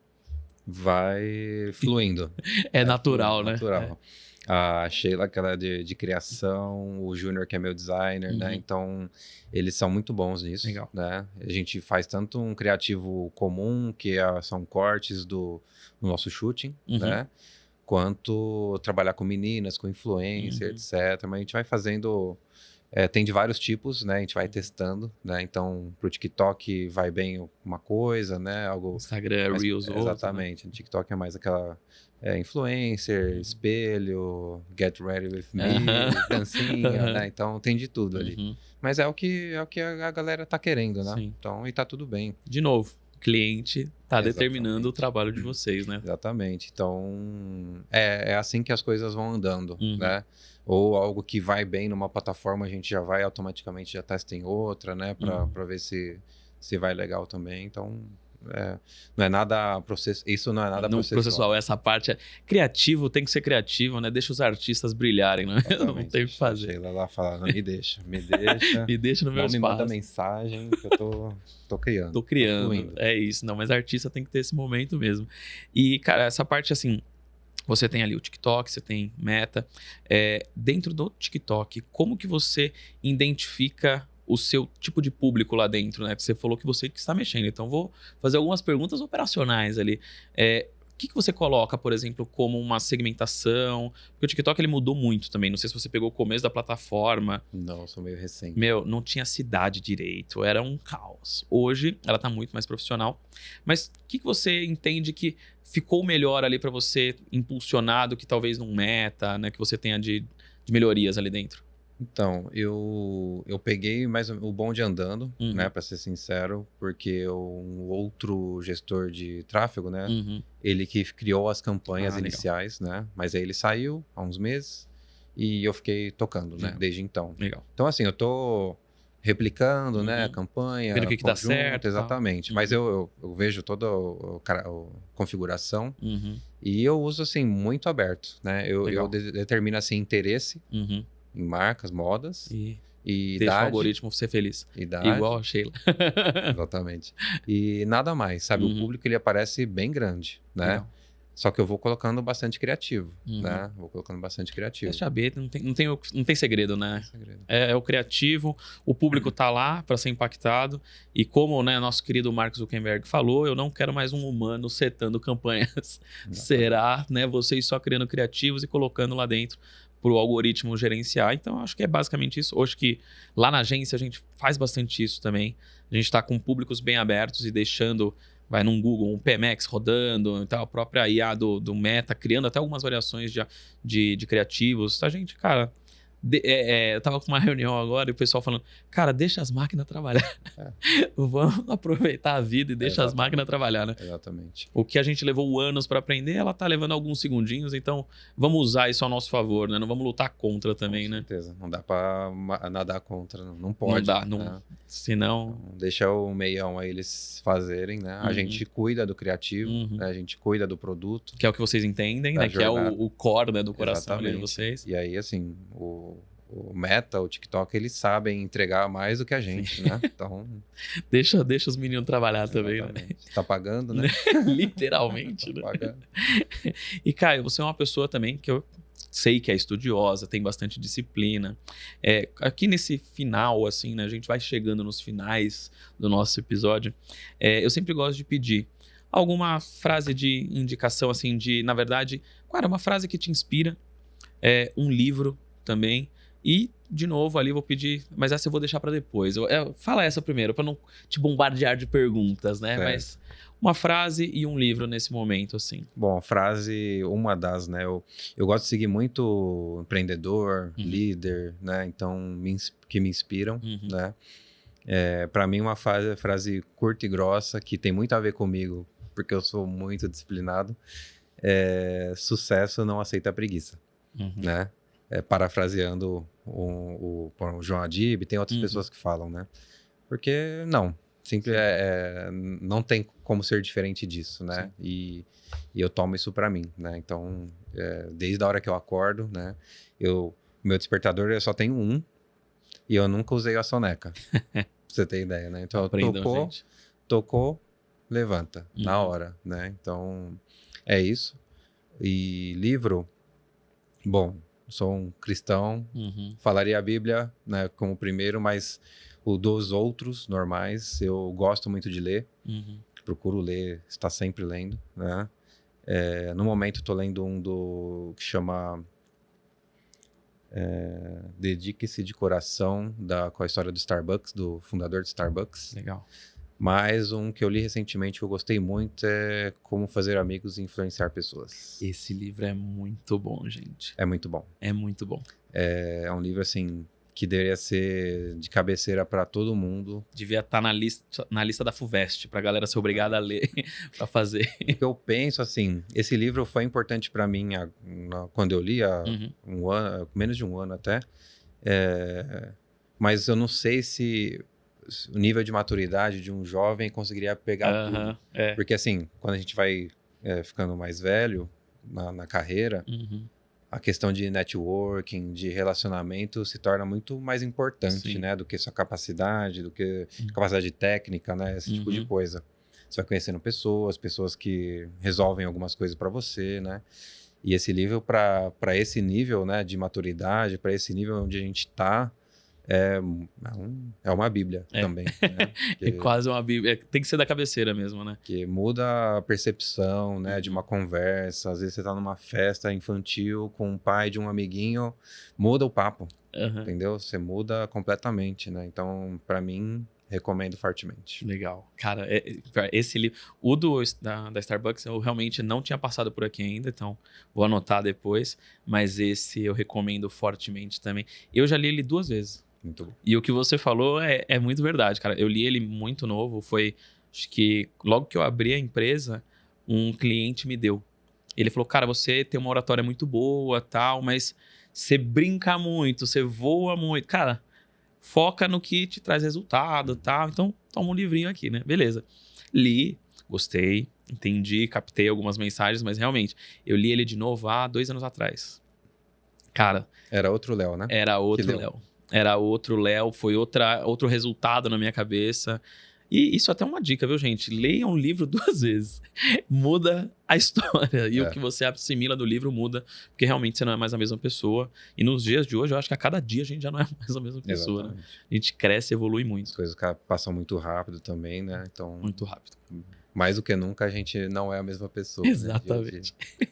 Vai fluindo. É natural, né? Natural. A Sheila, que ela é de criação, o Júnior, que é meu designer, né? Então, eles são muito bons nisso. Legal. Né? A gente faz tanto um criativo comum, que são cortes do nosso shooting, né? Quanto trabalhar com meninas, com influencer, etc. Mas a gente vai fazendo... tem de vários tipos, né? A gente vai testando, né? Então, pro TikTok vai bem uma coisa, né? Algo... Instagram, Reels, outro. Exatamente. Né? O TikTok é mais aquela influencer, espelho, get ready with me, dancinha, né? Então, tem de tudo ali. Mas é o que a galera tá querendo, né? Sim. Então, e tá tudo bem. De novo, o cliente tá determinando o trabalho de vocês, né? Exatamente. Então, é assim que as coisas vão andando, né? Ou algo que vai bem numa plataforma, a gente já vai automaticamente, já testa em outra, né? Para ver se vai legal também. Então, não é nada isso não é nada processual. Essa parte criativo, tem que ser criativo, né? Deixa os artistas brilharem, né? Não tem o que fazer. Sheila lá falando, me deixa. me deixa no meu espaço. Me manda mensagem que eu tô criando. Tô criando, é isso. Não, mas artista tem que ter esse momento mesmo. E, cara, essa parte assim... Você tem ali o TikTok, você tem Meta. Dentro do TikTok, como que você identifica o seu tipo de público lá dentro, né? Você falou que você que está mexendo. Então, vou fazer algumas perguntas operacionais ali. O que você coloca, por exemplo, como uma segmentação? Porque o TikTok ele mudou muito também. Não sei se você pegou o começo da plataforma. Não, sou meio recente. Não tinha cidade direito. Era um caos. Hoje, ela tá muito mais profissional. Mas o que você entende que ficou melhor ali para você impulsionado, que talvez não Meta, né? Que você tenha de melhorias ali dentro? Então, eu peguei mais o bonde andando, né, para ser sincero, porque um outro gestor de tráfego, né, ele que criou as campanhas iniciais, né, mas aí ele saiu há uns meses e eu fiquei tocando, né, desde então. Legal. Então, assim, eu tô replicando, né, a campanha, vendo o que dá certo. Exatamente, mas eu vejo toda a configuração e eu uso, assim, muito aberto, né, eu determino, assim, interesse, em marcas, modas e idade. Deixa o algoritmo ser feliz. Idade. Igual a Sheila. Exatamente. E nada mais, sabe? O público, ele aparece bem grande, né? Só que eu vou colocando bastante criativo, né? Vou colocando bastante criativo. Deixa ver, não tem segredo, né? Segredo. É o criativo, o público tá lá para ser impactado. E como, né, nosso querido Mark Zuckerberg falou, eu não quero mais um humano setando campanhas. Será, né, vocês só criando criativos e colocando lá dentro para o algoritmo gerenciar. Então, acho que é basicamente isso. Hoje que lá na agência a gente faz bastante isso também. A gente está com públicos bem abertos e deixando, vai num Google, um PMX rodando, então a própria IA do Meta, criando até algumas variações de criativos. A gente, cara, eu tava com uma reunião agora e o pessoal falando, cara, deixa as máquinas trabalhar. Vamos aproveitar a vida e deixa as máquinas trabalhar, né? Exatamente. O que a gente levou anos para aprender, ela tá levando alguns segundinhos, então vamos usar isso ao nosso favor, né? Não vamos lutar contra também, né? Com certeza. Não dá pra nadar contra, não pode. Não dá, né? Senão... Deixa o meião aí eles fazerem, né? A gente cuida do criativo, né? A gente cuida do produto. Que é o que vocês entendem, né? jornada. Que é o core, né, do coração ali de vocês. E aí, assim, o Meta, o TikTok, eles sabem entregar mais do que a gente, né? Então... deixa os meninos trabalhar também, né? Tá pagando, né? Literalmente, tá né? pagando. E, Caio, você é uma pessoa também que eu sei que é estudiosa, tem bastante disciplina. Aqui nesse final, assim, né? A gente vai chegando nos finais do nosso episódio. Eu sempre gosto de pedir alguma frase de indicação, assim, na verdade, claro, uma frase que te inspira, um livro também. E, de novo, ali eu vou pedir, mas essa eu vou deixar para depois. Fala essa primeiro, para não te bombardear de perguntas, né? Certo. Mas uma frase e um livro nesse momento, assim. Bom, frase, uma das, né? Eu gosto de seguir muito empreendedor, líder, né? Então, que me inspiram, né? Para mim, uma frase curta e grossa, que tem muito a ver comigo, porque eu sou muito disciplinado, sucesso não aceita preguiça, né? Parafraseando o João Adib, tem outras pessoas que falam, né? Porque não tem como ser diferente disso, né? E eu tomo isso para mim, né? Então, desde a hora que eu acordo, né? Meu despertador eu só tenho um e eu nunca usei a soneca, pra você ter ideia, né? Então, tocou, levanta, na hora, né? Então, é isso. E livro, bom, sou um cristão, falaria a Bíblia, né, como primeiro, mas o dos outros normais, eu gosto muito de ler, procuro ler, estar sempre lendo, né? No momento estou lendo um que chama Dedique-se de Coração, com a história do Starbucks, do fundador do Starbucks. Legal. Mas um que eu li recentemente que eu gostei muito é Como Fazer Amigos e Influenciar Pessoas. Esse livro é muito bom, gente. É muito bom. É muito bom. É um livro, assim, que deveria ser de cabeceira para todo mundo. Devia estar na lista da FUVEST, pra galera ser obrigada a ler, para fazer. O que eu penso, assim, esse livro foi importante para mim quando eu li, há um ano, menos de um ano até. Mas eu não sei se o nível de maturidade de um jovem conseguiria pegar tudo. Porque, assim, quando a gente vai ficando mais velho na carreira, a questão de networking, de relacionamento se torna muito mais importante, né? Do que sua capacidade, do que capacidade técnica, né? Esse tipo de coisa. Você vai conhecendo pessoas que resolvem algumas coisas para você, né? E esse livro, para esse nível, né, de maturidade, para esse nível onde a gente está, é uma bíblia também. Né? É quase uma bíblia. Tem que ser da cabeceira mesmo, né? Que muda a percepção, né, de uma conversa. Às vezes você tá numa festa infantil com o pai de um amiguinho, muda o papo, entendeu? Você muda completamente, né? Então, para mim, recomendo fortemente. Legal. Cara, esse livro... O da Starbucks eu realmente não tinha passado por aqui ainda, então vou anotar depois. Mas esse eu recomendo fortemente também. Eu já li ele 2 vezes. Muito bom. E o que você falou é muito verdade, cara. Eu li ele muito novo. Acho que logo que eu abri a empresa, um cliente me deu. Ele falou, cara, você tem uma oratória muito boa, tal, mas você brinca muito, você voa muito. Cara, foca no que te traz resultado, tal. Então, toma um livrinho aqui, né? Beleza. Li, gostei, entendi, captei algumas mensagens, mas realmente, eu li ele de novo há 2 anos atrás. Cara... Era outro Léo, né? Era outro Léo. Era outro Léo, foi outro resultado na minha cabeça. E isso até é uma dica, viu, gente? Leiam um livro 2 vezes. Muda a história. E o que você assimila do livro muda, porque realmente você não é mais a mesma pessoa. E nos dias de hoje, eu acho que a cada dia a gente já não é mais a mesma pessoa, né? A gente cresce e evolui muito. As coisas passam muito rápido também, né? Então, muito rápido. Mais do que nunca, a gente não é a mesma pessoa. Exatamente. Né?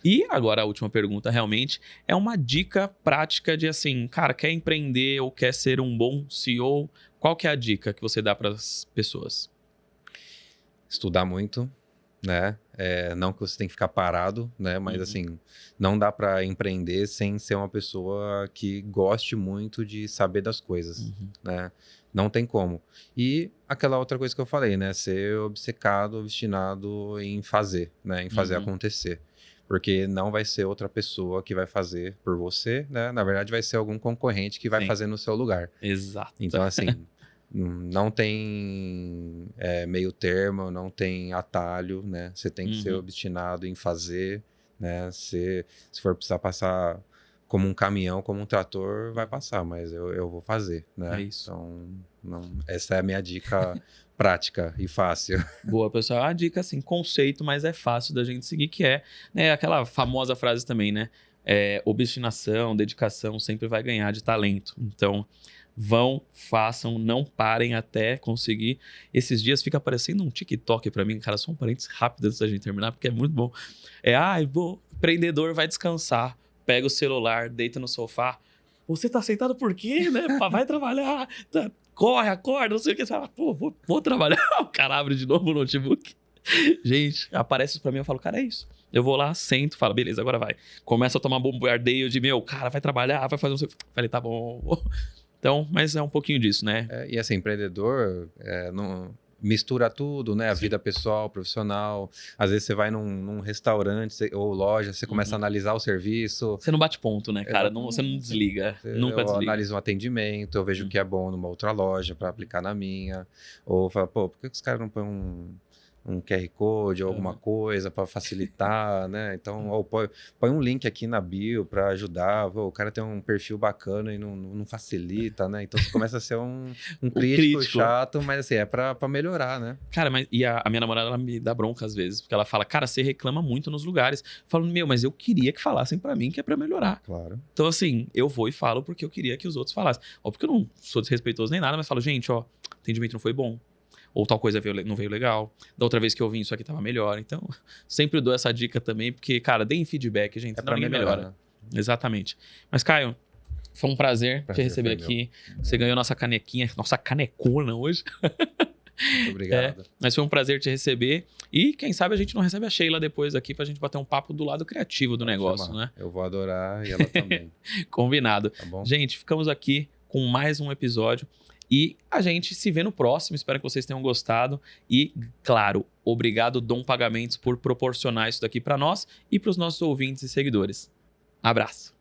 E agora a última pergunta, realmente, é uma dica prática de assim, cara, quer empreender ou quer ser um bom CEO? Qual que é a dica que você dá para as pessoas? Estudar muito, né? Não que você tem que ficar parado, né? Mas assim, não dá para empreender sem ser uma pessoa que goste muito de saber das coisas, né? Não tem como. E aquela outra coisa que eu falei, né? Ser obcecado, obstinado em fazer, né? Em fazer acontecer. Porque não vai ser outra pessoa que vai fazer por você, né? Na verdade, vai ser algum concorrente que vai fazer no seu lugar. Exato. Então, assim, não tem meio termo, não tem atalho, né? Você tem que ser obstinado em fazer, né? Se for precisar passar como um caminhão, como um trator, vai passar, mas eu vou fazer, né? É isso. Então, essa é a minha dica prática e fácil. Boa, pessoal. A dica, assim, conceito, mas é fácil da gente seguir, que é, né, aquela famosa frase também, né? Obstinação, dedicação sempre vai ganhar de talento. Então, vão, façam, não parem até conseguir. Esses dias fica aparecendo um TikTok pra mim, cara, só um parênteses rápido antes da gente terminar, porque é muito bom. Empreendedor vai descansar, pega o celular, deita no sofá. Você tá sentado por quê, né? Vai trabalhar, corre, acorda, não sei o que. Você fala, pô, vou trabalhar. O cara abre de novo o notebook. Gente, aparece isso pra mim, eu falo, cara, é isso. Eu vou lá, sento, falo, beleza, agora vai. Começa a tomar bombardeio de, cara, vai trabalhar, vai fazer... Falei, tá bom. Então, mas é um pouquinho disso, né? E assim, empreendedor não mistura tudo, né? A vida pessoal, profissional. Às vezes você vai num restaurante ou loja, você começa a analisar o serviço. Você não bate ponto, né, cara? Você não desliga. Nunca desliga. Eu analiso um atendimento, eu vejo o que é bom numa outra loja para aplicar na minha. Ou falo, pô, por que os caras não põem um QR Code ou alguma coisa para facilitar, né? Então, ou põe um link aqui na bio para ajudar. O cara tem um perfil bacana e não facilita, né? Então, você começa a ser um crítico chato, mas assim, é para melhorar, né? Cara, e a minha namorada, ela me dá bronca às vezes, porque ela fala, cara, você reclama muito nos lugares. Eu falo, mas eu queria que falassem para mim que é para melhorar. Claro. Então, assim, eu vou e falo porque eu queria que os outros falassem. Ó, porque eu não sou desrespeitoso nem nada, mas falo, gente, ó, atendimento não foi bom. Ou tal coisa não veio legal. Da outra vez que eu vim, isso aqui tava melhor. Então, sempre dou essa dica também, porque, cara, deem feedback, gente. Senão ninguém melhora. Né? Exatamente. Mas, Caio, foi um prazer te receber aqui. Você ganhou nossa canequinha, nossa canecona hoje. Muito obrigado. Mas foi um prazer te receber. E quem sabe a gente não recebe a Sheila depois aqui pra gente bater um papo do lado criativo do negócio, né? Eu vou adorar e ela também. Combinado. Tá bom? Gente, ficamos aqui com mais um episódio. E a gente se vê no próximo. Espero que vocês tenham gostado. E, claro, obrigado, Dom Pagamentos, por proporcionar isso daqui para nós e para os nossos ouvintes e seguidores. Abraço.